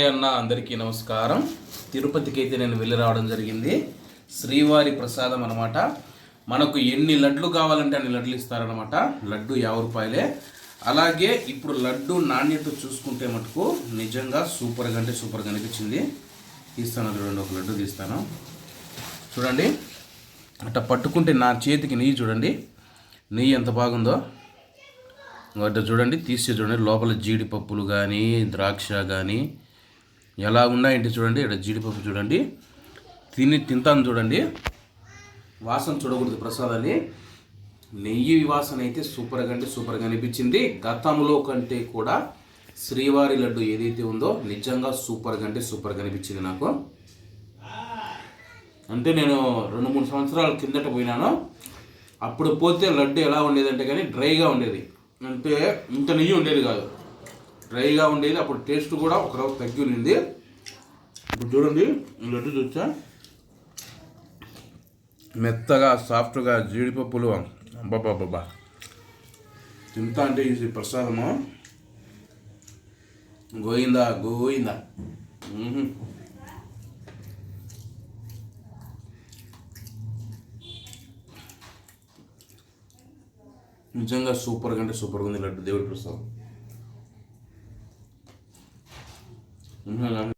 అన్న అందరికీ నమస్కారం. తిరుపతికి అయితే నేను వెళ్ళి రావడం జరిగింది. శ్రీవారి ప్రసాదం అనమాట. మనకు ఎన్ని లడ్లు కావాలంటే అన్ని లడ్లు ఇస్తారనమాట. లడ్డు 50 రూపాయలే. అలాగే ఇప్పుడు లడ్డు నాణ్యత చూసుకుంటే మటుకు నిజంగా సూపర్గా అంటే సూపర్గా అనిపించింది. తీస్తాను చూడండి, ఒక లడ్డు తీస్తాను చూడండి. అట్లా పట్టుకుంటే నా చేతికి నెయ్యి చూడండి, నెయ్యి ఎంత బాగుందో. అట్లా చూడండి, తీసి చూడండి, లోపల జీడిపప్పులు కానీ ద్రాక్ష కానీ ఎలా ఉన్నాయంటే చూడండి. ఇక్కడ జీడిపప్పు చూడండి, తింటాను చూడండి. వాసన చూడకూడదు ప్రసాదాన్ని. నెయ్యి వాసన అయితే సూపర్గా అంటే సూపర్గా అనిపించింది. గతంలో కంటే కూడా శ్రీవారి లడ్డు ఏదైతే ఉందో నిజంగా సూపర్గా అంటే సూపర్గా అనిపించింది నాకు. అంటే నేను 2-3 సంవత్సరాల కిందట పోయినాను. అప్పుడు పోతే లడ్డు ఎలా ఉండేదంటే కానీ డ్రైగా ఉండేది, అంటే ఇంత నెయ్యి ఉండేది కాదు, డ్రైగా ఉండేది. అప్పుడు టేస్ట్ కూడా ఒక రవ్వ తగ్గి ఉంది. ఇప్పుడు చూడండి, లడ్డు చూసా మెత్తగా సాఫ్ట్గా జీడిపప్పులు. అబ్బాబ్బాబ్బా, తింటా అంటే ఇది ప్రసాదము. గోయిందా గోయిందా. నిజంగా సూపర్గా అంటే సూపర్గా ఉంది లడ్డు, దేవుడి ప్రసాదం.